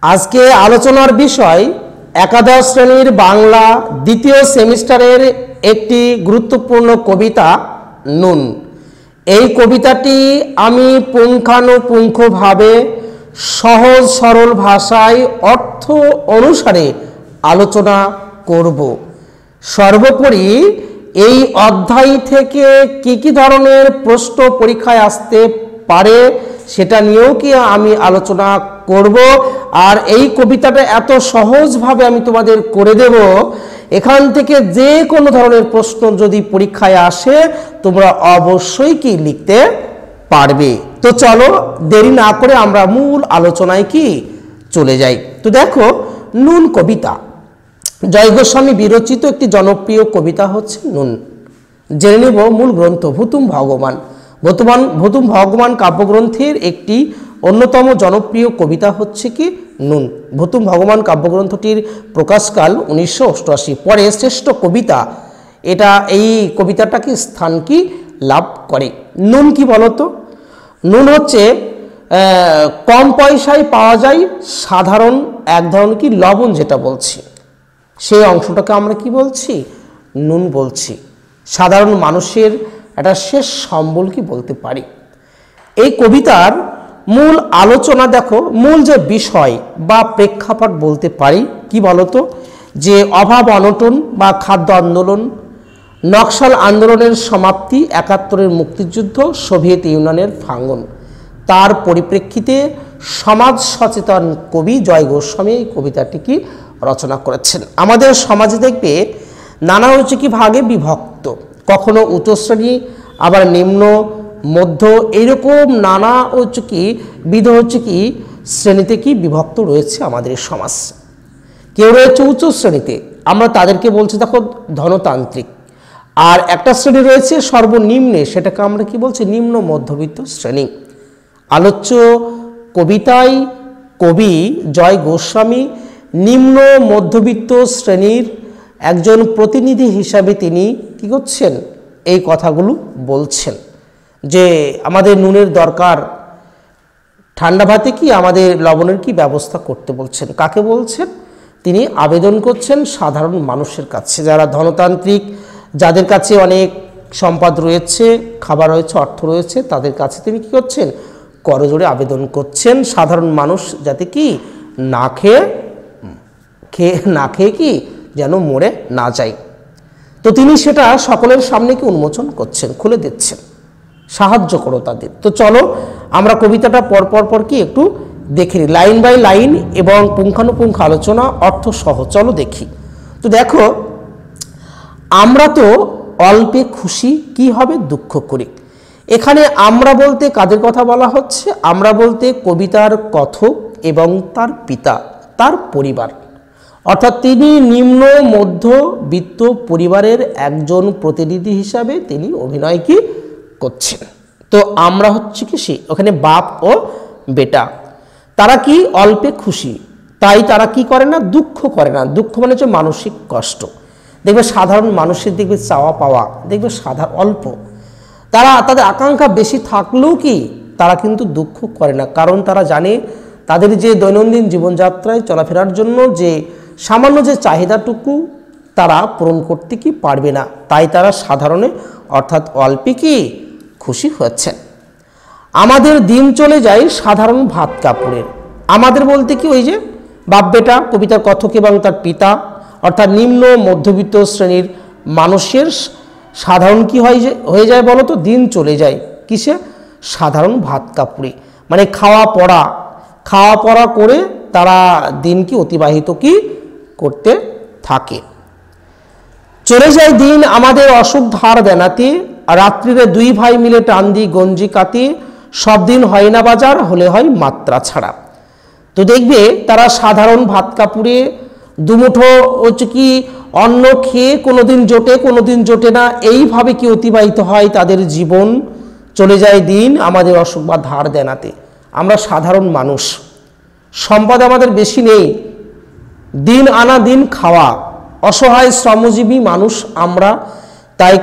আজকে আলোচনার বিষয় একাদশ শ্রেণীর বাংলা দ্বিতীয় সেমিস্টারের একটি গুরুত্বপূর্ণ কবিতা নুন। এই কবিতাটি আমি পুঙ্খানুপুঙ্খভাবে সহজ সরল ভাষায় অর্থ অনুসারে আলোচনা করব। সর্বোপরি এই অধ্যায় থেকে কি ধরনের প্রশ্ন পরীক্ষায় আসতে পারে সেটা নিয়েও কি আমি আলোচনা করব। আর এই কবিতাটা এত সহজভাবে আমি তোমাদের করে দেব, এখান থেকে যে কোনো ধরনের প্রশ্ন যদি পরীক্ষায় আসে তোমরা অবশ্যই কি লিখতে পারবে। তো চলো দেরি না করে আমরা মূল আলোচনায় কি চলে যাই। তো দেখো, নুন কবিতা জয় গোস্বামী বিরচিত একটি জনপ্রিয় কবিতা হচ্ছে নুন। জেনে নেব মূল গ্রন্থ ভুতুম ভগবান। ভুতুম ভগবান কাব্যগ্রন্থের একটি অন্যতম জনপ্রিয় কবিতা হচ্ছে কি নুন। ভুতুম ভগবান কাব্যগ্রন্থটির প্রকাশকাল 1988। পরে শ্রেষ্ঠ কবিতা এই কবিতাটা কি স্থান কি লাভ করে। নুন কি বলতো? নুন হচ্ছে কম পয়সায় পাওয়া যায় সাধারণ এক ধরনের কি লবণ, যেটা বলছি সেই অংশটাকে আমরা কি বলছি? নুন বলছি। সাধারণ মানুষের একটা শেষ সম্বল কি বলতে পারি। এই কবিতার মূল আলোচনা দেখো, মূল যে বিষয় বা প্রেক্ষাপট বলতে পারি কি বলতো, যে অভাব অনটন বা খাদ্য আন্দোলন, নকশাল আন্দোলনের সমাপ্তি, 71-এর মুক্তিযুদ্ধ, সোভিয়েত ইউনিয়নের ভাঙন, তার পরিপ্রেক্ষিতে সমাজ সচেতন কবি জয় গোস্বামী এই কবিতাটি কি রচনা করেছেন। আমাদের সমাজে দেখবে নানা হচ্ছে কি ভাগে বিভক্ত, কখনো উচ্চ শ্রেণী আবার নিম্ন মধ্য, এইরকম নানা হচ্ছে কি শ্রেণীতে কি বিভক্ত রয়েছে আমাদের সমাজ। কেউ রয়েছে উচ্চ শ্রেণীতে, আমরা তাদেরকে বলছি দেখো ধনতান্ত্রিক। আর একটা শ্রেণী রয়েছে সর্বনিম্নে, সেটাকে আমরা কি বলছি? নিম্ন মধ্যবিত্ত শ্রেণী। আলোচ্য কবিতায় কবি জয় গোস্বামী নিম্ন মধ্যবিত্ত শ্রেণীর একজন প্রতিনিধি হিসাবে তিনি কি করছেন? এই কথাগুলো বলছেন যে আমাদের নুনের দরকার, ঠান্ডা ভাতে কি আমাদের লবণের কি ব্যবস্থা করতে বলছেন। কাকে বলছেন? তিনি আবেদন করছেন সাধারণ মানুষের কাছে, যারা ধনতান্ত্রিক, যাদের কাছে অনেক সম্পদ রয়েছে, খাবার রয়েছে, অর্থ রয়েছে, তাদের কাছে তিনি কি করছেন? করজোড়ে আবেদন করছেন সাধারণ মানুষ যাতে কি না খেয়ে কি যেন মরে না যায়। তো তিনি সেটা সকলের সামনে কি উন্মোচন করছেন, খুলে দিচ্ছেন, সাহায্য করো তাদের। তো চলো আমরা কবিতাটা পর কি একটু দেখে নিই, লাইন বাই লাইন এবং পুঙ্খানুপুঙ্খ আলোচনা, অর্থ সহ। চলো দেখি। তো দেখো, আমরা তো অল্পে খুশি, কি হবে দুঃখ করি। এখানে আমরা বলতে কাদের কথা বলা হচ্ছে? আমরা বলতে কবিতার কথক এবং তার পিতা, তার পরিবার, অর্থাৎ তিনি নিম্ন মধ্যবিত্ত পরিবারের একজন প্রতিনিধি হিসাবে তিনি অভিনয় কি করছেন। তো আমরা হচ্ছে কি ওখানে বাপ ও বেটা, তারা কি অল্পে খুশি, তাই তারা কি করে না? দুঃখ করে না। দুঃখ মানে হচ্ছে মানসিক কষ্ট। দেখবে সাধারণ মানুষের দেখবে চাওয়া পাওয়া দেখবে অল্প, তারা তাদের আকাঙ্ক্ষা বেশি থাকলেও কি তারা কিন্তু দুঃখ করে না, কারণ তারা জানে তাদের যে দৈনন্দিন জীবনযাত্রায় চলাফেরার জন্য যে সামান্য যে চাহিদাটুকু তারা পূরণ করতে কি পারবে না, তাই তারা সাধারণে অর্থাৎ অল্পে কি খুশি হচ্ছেন। আমাদের দিন চলে যায় সাধারণ ভাত কাপড়ের। আমাদের বলতে কি ওই যে বাপ বেটা, কবিতার কথক এবং তার পিতা, অর্থাৎ নিম্ন মধ্যবিত্ত শ্রেণীর মানুষের সাধারণ কি হয়ে যায় বলো তো? দিন চলে যায় কিসে? সাধারণ ভাত কাপড়ে, মানে খাওয়া পড়া করে তারা দিন কি অতিবাহিত কি করতে থাকে। চলে যায় দিন আমাদের অসুখ ধার দেনাতে, রাত্রিরে দুই ভাই মিলে টান দি গঞ্জি কাতে, সব দিন হয় না বাজার, হলে হয় মাত্রা ছাড়া। তো দেখবে তারা সাধারণ ভাত কাপড়ে দুমুঠো হচ্ছে কি অন্ন খেয়ে কোনোদিন জোটে না, এইভাবে কি অতিবাহিত হয় তাদের জীবন। চলে যায় দিন আমাদের অসুখ বা ধার দেনাতে। আমরা সাধারণ মানুষ, সম্পদ আমাদের বেশি নেই, দিন আনা দিন খাওয়া, অসহায় শ্রমজীবী মানুষ আমরা। তাই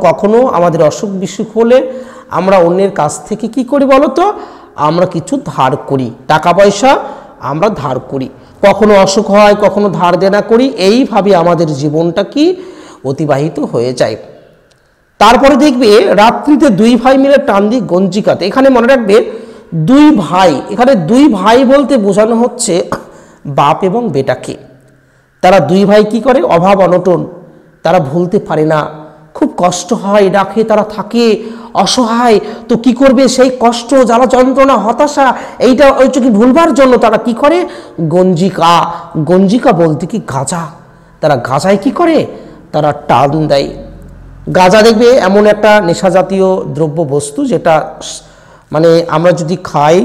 কখনো আমাদের অসুখ বিসুখ হলে আমরা অন্যের কাছ থেকে কি করি বলো তো? আমরা কিছু ধার করি, টাকা পয়সা আমরা ধার করি, কখনো অসুখ হয়, কখনো ধার দেনা করি, এইভাবে আমাদের জীবনটা কি অতিবাহিত হয়ে যায়। তারপরে দেখবে রাত্রিতে দুই ভাই মিলে টান দিয়ে গঞ্জি কাটে। এখানে মনে রাখবে দুই ভাই, এখানে দুই ভাই বলতে বোঝানো হচ্ছে বাপ এবং বেটাকে। তারা দুই ভাই কি করে, অভাব অনটন তারা ভুলতে পারে না, খুব কষ্ট হয়, রাখে তারা থাকে অসহায়, তো কি করবে, সেই কষ্ট জ্বালা যন্ত্রণা হতাশা এইটা হচ্ছে কি ভুলবার জন্য তারা কি করে, গঞ্জিকা, গঞ্জিকা বলতে কি গাঁজা, তারা গাঁজায় কি করে, তারা টান দেয়। গাঁজা দেখবে এমন একটা নেশা জাতীয় দ্রব্য বস্তু যেটা মানে আমরা যদি খাই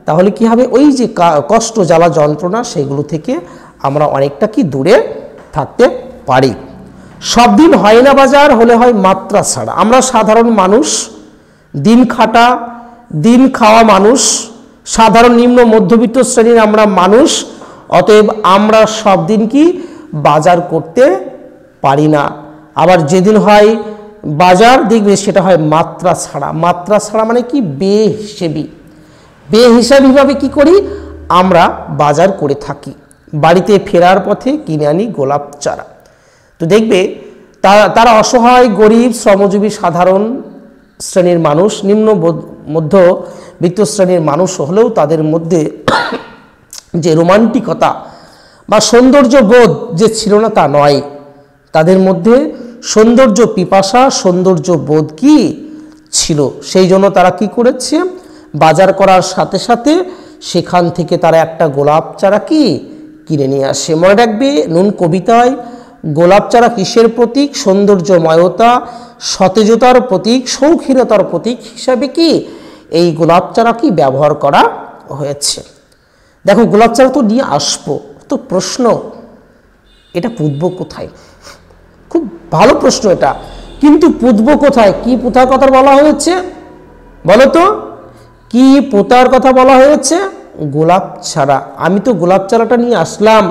তাহলে কি হবে, ওই যে কষ্ট জ্বালা যন্ত্রণা সেগুলো থেকে আমরা অনেকটা কি দূরে থাকতে পারি। সব দিন হয় না বাজার, হলে হয় মাত্রা ছাড়া। আমরা সাধারণ মানুষ, দিন খাটা দিন খাওয়া মানুষ, সাধারণ নিম্ন মধ্যবিত্ত শ্রেণীর আমরা মানুষ, অতএব আমরা সব দিন কি বাজার করতে পারি না। আবার যেদিন হয় বাজার দেখবে সেটা হয় মাত্রা ছাড়া। মাত্রা ছাড়া মানে কি, বেহিসাবি, বেহিসাবিভাবে কি করি আমরা বাজার করে থাকি। বাড়িতে ফেরার পথে কিনে আনি গোলাপ চারা। তো দেখবে তারা অসহায়, গরিব, শ্রমজীবী, সাধারণ শ্রেণীর মানুষ, নিম্ন মধ্যবিত্ত শ্রেণীর মানুষ হলেও তাদের মধ্যে যে রোমান্টিকতা বা সৌন্দর্য বোধ যে ছিল না তা নয়, তাদের মধ্যে সৌন্দর্য পিপাসা, সৌন্দর্য বোধ কি ছিল। সেই জন্য তারা কি করেছে, বাজার করার সাথে সাথে সেখান থেকে তারা একটা গোলাপ চারা কি কিনে নিয়ে আসে। মনে রাখবে নুন কবিতায় গোলাপ চারা কিসের প্রতীক, সৌন্দর্যময়তা, সতেজতার প্রতীক, শৌখিনতার প্রতীক হিসাবে কি এই গোলাপ চারা কি ব্যবহার করা হয়েছে। দেখো গোলাপ চারা তো নিয়ে আসবো, তো প্রশ্ন এটা পুঁতবো কোথায়, খুব ভালো প্রশ্ন এটা, কিন্তু পুঁতবো কোথায়, কি পোতার কথা বলা হয়েছে বলো তো, কি পোতার কথা বলা হয়েছে, গোলাপ চারা। আমি তো গোলাপ চারাটা নিয়ে আসলাম,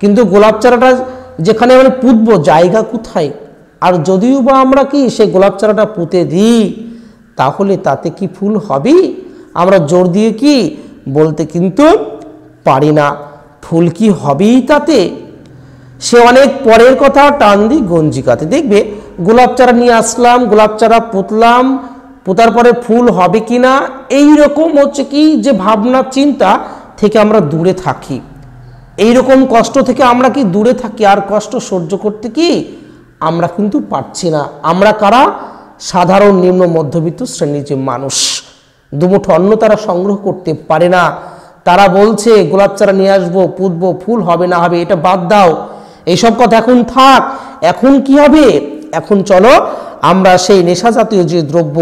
কিন্তু গোলাপ চারাটা যেখানে আমরা পুঁতবো জায়গা কোথায়, আর যদিও বা আমরা কি সেই গোলাপ চারাটা পুঁতে দিই তাহলে তাতে কি ফুল হবে, আমরা জোর দিয়ে কি বলতে কিন্তু পারি না, ফুল কি হবেই তাতে, সে অনেক পরের কথা, টান দি গঞ্জিকাতে। দেখবে গোলাপ চারা নিয়ে আসলাম, গোলাপ চারা পুতলাম, পোতার পরে ফুল হবে কি না, এইরকম হচ্ছে কি যে ভাবনা চিন্তা থেকে আমরা দূরে থাকি, এইরকম কষ্ট থেকে আমরা কি দূরে থাকি, আর কষ্ট সহ্য করতে কি আমরা কিন্তু পারছি না। আমরা কারা, সাধারণ নিম্ন মধ্যবিত্ত শ্রেণীর যে মানুষ, দুমুঠো অন্ন তারা সংগ্রহ করতে পারে না, তারা বলছে গোলাপ চারা নিয়ে আসবো, পুঁতবো, ফুল হবে না হবে এটা বাদ দাও, এইসব কথা এখন থাক। এখন কি হবে, এখন চলো আমরা সেই নেশা জাতীয় যে দ্রব্য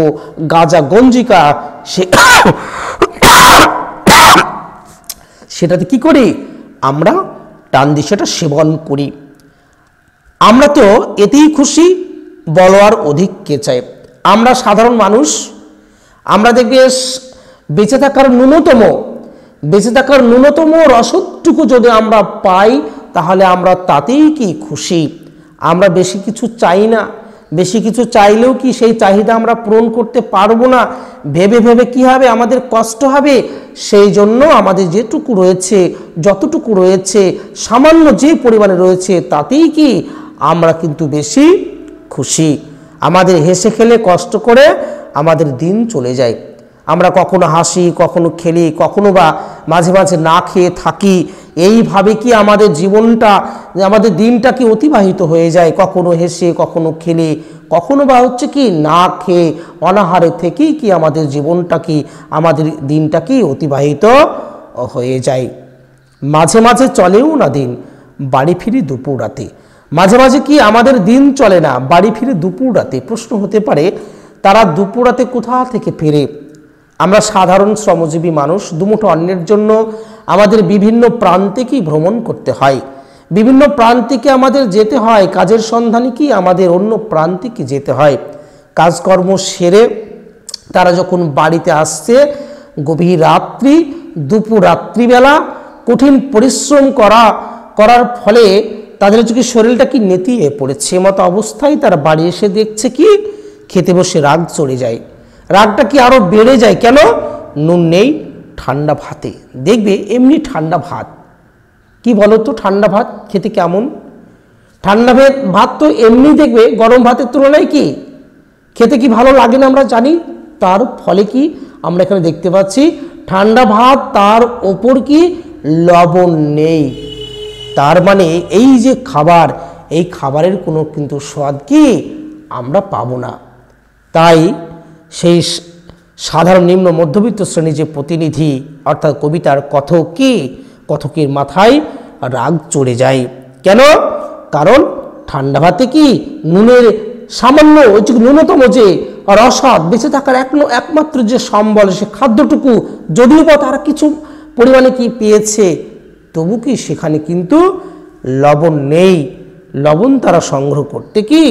গাঁজা গঞ্জিকা সেটাতে কি করি আমরা টান দিয়ে সেটা সেবন করি। আমরা তো এতেই খুশি, বলো আর অধিক কে চাই। আমরা সাধারণ মানুষ, আমরা দেখবে বেঁচে থাকার ন্যূনতম রসদটুকু যদি আমরা পাই তাহলে আমরা তাতেই কি খুশি। আমরা বেশি কিছু চাই না, বেশি কিছু চাইলেও কি সেই চাহিদা আমরা পূরণ করতে পারবো না, ভেবে ভেবে কি হবে আমাদের কষ্ট হবে। সেই জন্য আমাদের যেটুকু রয়েছে, যতটুকু রয়েছে, সামান্য যে পরিমাণে রয়েছে তাতেই কি আমরা কিন্তু বেশি খুশি। আমাদের হেসে খেলে কষ্ট করে আমাদের দিন চলে যায়। আমরা কখনো হাসি, কখনো খেলি, কখনো বা মাঝে মাঝে না খেয়ে থাকি। এইভাবে কি আমাদের জীবনটা, আমাদের দিনটা কি অতিবাহিত হয়ে যায়, কখনো হেসে, কখনো খেলে, কখনো বা হচ্ছে কি না খেয়ে অনাহারে থেকেই কি আমাদের জীবনটা কি, আমাদের দিনটা কি অতিবাহিত হয়ে যায়। মাঝে মাঝে চলেও না দিন, বাড়ি ফিরি দুপুর রাতে। মাঝে মাঝে কি আমাদের দিন চলে না, বাড়ি ফিরে দুপুর রাতে। প্রশ্ন হতে পারে তারা দুপুর রাতে কোথা থেকে ফেরে। আমরা সাধারণ শ্রমজীবী মানুষ, দুমুঠো অন্যের জন্য আমাদের বিভিন্ন প্রান্তে কি ভ্রমণ করতে হয়, বিভিন্ন প্রান্তে কি আমাদের যেতে হয়, কাজের সন্ধানে কি আমাদের অন্য প্রান্তে কি যেতে হয়। কাজকর্ম সেরে তারা যখন বাড়িতে আসছে গভীর রাত্রি, দুপুর রাত্রিবেলা কঠিন পরিশ্রম করার ফলে তাদের হচ্ছে শরীরটা কি নেতিয়ে পড়েছে, মতো অবস্থায় তারা বাড়ি এসে দেখছে কি খেতে বসে রাগ চড়ে যায়। রাগটা কি আরো বেড়ে যায়, কেন, নুন নেই, ঠান্ডা ভাতে, দেখবে এমনি ঠান্ডা ভাত, কি বলো তো ঠান্ডা ভাত খেতে কেমন? ঠান্ডা ভাত তো এমনি দেখবে গরম ভাতের তুলনায় কি খেতে কি ভালো লাগে না আমরা জানি। তার ফলে কি আমরা এখানে দেখতে পাচ্ছি ঠান্ডা ভাত, তার ওপর কি লবণ নেই। তার মানে এই যে খাবার, এই খাবারের কোনো কিন্তু স্বাদ কি আমরা পাবো না। তাই সেই সাধারণ নিম্ন মধ্যবিত্ত শ্রেণীর যে প্রতিনিধি অর্থাৎ কবিতার কথক কি, কথকের মাথায় রাগ চড়ে যায়। কেন? কারণ ঠান্ডা ভাতে কি নুনের সামান্য ন্যূনতম যে রসদ, বেঁচে থাকার একমাত্র যে সম্বল, সে খাদ্যটুকু যদিও বা তারা কিছু পরিমাণে কি পেয়েছে, তবু কি সেখানে কিন্তু লবণ নেই, লবণ তারা সংগ্রহ করতে কি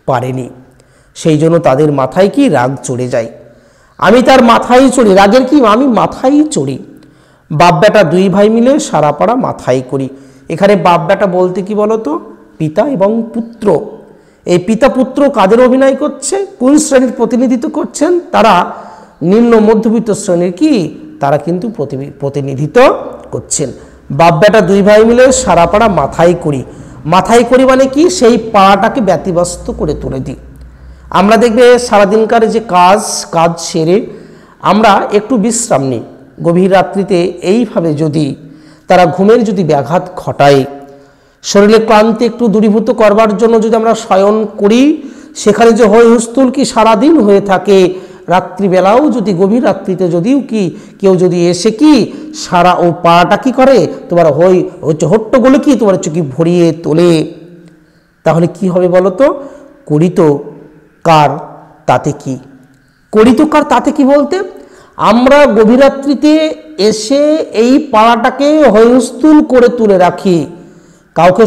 পারেনি। সেই জন্য তাদের মাথায় কি রাগ চড়ে যায়। আমি তার মাথায় চড়ি, রাগের কি আমি মাথায় চড়ি, বাপ বেটা দুই ভাই মিলে সারা পাড়া মাথায় করি। এখানে বাপ বেটা বলতে কি বলতো, পিতা এবং পুত্র। এই পিতা পুত্র কাদের অভিনয় করছে, কোন শ্রেণীর প্রতিনিধিত্ব করছেন? তারা নিম্ন মধ্যবিত্ত শ্রেণীর কি, তারা কিন্তু প্রতিনিধিত্ব করছেন। বাপ বেটা দুই ভাই মিলে সারা পাড়া মাথায় করি, মাথায় করি মানে কি সেই পাড়াটাকে ব্যতিব্যস্ত করে তুলে দিই। আমরা দেখবে সারাদিনকার যে কাজ সেরে আমরা একটু বিশ্রাম নিই, গভীর রাত্রিতে এইভাবে যদি তারা ঘুমের যদি ব্যাঘাত ঘটায়, শরীরে ক্লান্তি একটু দূরীভূত করবার জন্য যদি আমরা শয়ন করি, সেখানে যে হৈ হুলস্থুল কি সারাদিন হয়ে থাকে, রাত্রিবেলাও যদি গভীর রাত্রিতে যদিও কি কেউ যদি এসে কি সারা ও পাড়াটা কি করে তোমার হট্টগোলে কি তোমার হচ্ছে কি ভরিয়ে তোলে, তাহলে কি হবে বলো তো? করিত কার তাতে কি, করিত কার তাতে কি বলতে আমরা গভীর রাত্রিতে এসে এই পাড়াটাকে হৈহুলস্থুল করে তুলে রাখি, কাউকে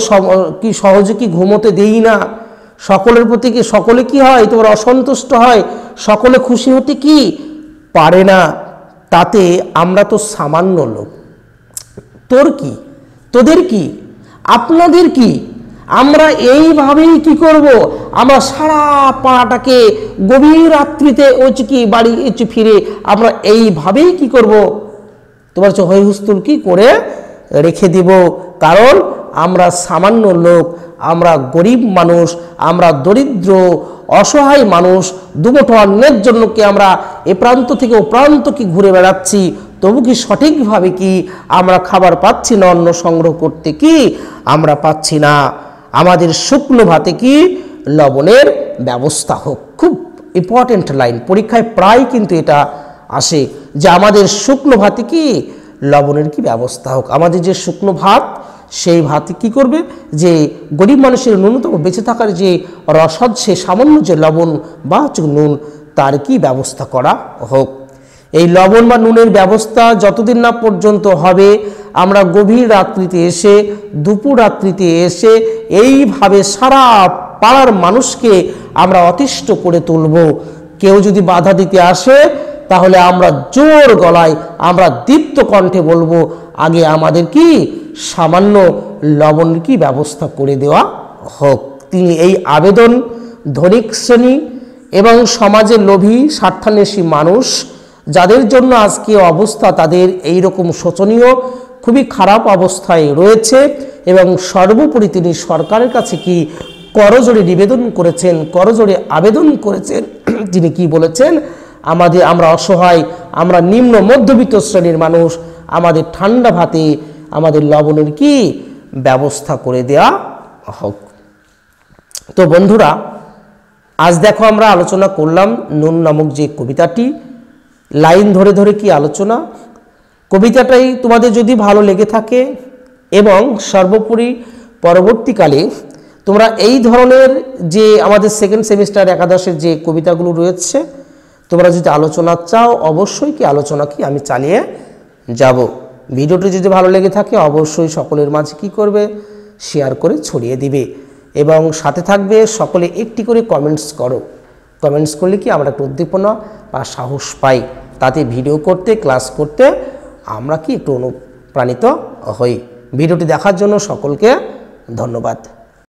কি সহজে কি ঘুমোতে দেই না, সকলের প্রতি কি সকলে কি হয় তোমার অসন্তুষ্ট হয়, সকলে খুশি হতে কি পারে না। তাতে আমরা তো সামান্য লোক, তোর কি, তোদের কি, আপনাদের কি, আমরা এইভাবেই কি করব, আমরা সারা পাড়াটাকে গভীর রাত্রিতে হচ্ছে কি বাড়ি ফিরে আমরা এইভাবেই কি করব, তোমার হচ্ছে হৈ হুলস্থুল কি করে রেখে দিব। কারণ আমরা সামান্য লোক, আমরা গরিব মানুষ, আমরা দরিদ্র অসহায় মানুষ, দুমুঠো অন্নের জন্য কি আমরা এ প্রান্ত থেকে ও প্রান্ত কি ঘুরে বেড়াচ্ছি, তবু কি সঠিকভাবে কি আমরা খাবার পাচ্ছি না, অন্ন সংগ্রহ করতে কি আমরা পাচ্ছি না। আমাদের শুকনো ভাতে কি লবণের ব্যবস্থা হোক। খুব ইম্পর্টেন্ট লাইন, পরীক্ষায় প্রায় কিন্তু এটা আসে যে আমাদের শুকনো ভাতে কি লবণের কি ব্যবস্থা হোক। আমাদের যে শুকনো ভাত, সেই ভাতে কি করবে যে গরিব মানুষের ন্যূনতম বেঁচে থাকার যে রসদ, সে সামান্য যে লবণ বা নুন, তার কি ব্যবস্থা করা হোক। এই লবণ বা নুনের ব্যবস্থা যতদিন না পর্যন্ত হবে, আমরা গভীর রাত্রিতে এসে দুপুর রাত্রিতে এসে এইভাবে সারা পাড়ার মানুষকে আমরা অতিষ্ঠ করে তুলব। কেউ যদি বাধা দিতে আসে, তাহলে আমরা জোর গলায় আমরা দীপ্ত কণ্ঠে বলবো, আগে আমাদের কি সামান্য লবণ কি ব্যবস্থা করে দেওয়া হোক। তিনি এই আবেদন ধনিক শ্রেণী এবং সমাজের লোভী স্বার্থান্বেষী মানুষ, যাদের জন্য আজকে অবস্থা তাদের এই রকম শোচনীয় খুবই খারাপ অবস্থায় রয়েছে, এবং সর্বোপরি তিনি সরকারের কাছে কি করজোড়ে নিবেদন করেছেন, করজোড়ে আবেদন করেছেন। তিনি কি বলেছেন, আমরা অসহায়, আমরা নিম্ন মধ্যবিত্ত শ্রেণীর মানুষ, আমাদের ঠান্ডা ভাতে আমাদের লবণের কি ব্যবস্থা করে দেয়া হোক। তো বন্ধুরা, আজ দেখো আমরা আলোচনা করলাম নুন নামক যে কবিতাটি, লাইন ধরে ধরে কি আলোচনা। কবিতাটাই তোমাদের যদি ভালো লেগে থাকে এবং সর্বোপরি পরবর্তীকালে তোমরা এই ধরনের যে আমাদের সেকেন্ড সেমিস্টার একাদশের যে কবিতাগুলো রয়েছে, তোমরা যদি আলোচনা চাও, অবশ্যই কি আলোচনা কি আমি চালিয়ে যাব। ভিডিওটি যদি ভালো লেগে থাকে অবশ্যই সকলের মাঝে কি করবে, শেয়ার করে ছড়িয়ে দিবে, এবং সাথে থাকবে সকলে একটি করে কমেন্টস করো। কমেন্টস করলে কি আমরা একটু উদ্দীপনা বা সাহস পাই, তাতে ভিডিও করতে, ক্লাস করতে আমরা কি একটু অনুপ্রাণিত হই। ভিডিওটি দেখার জন্য সকলকে ধন্যবাদ।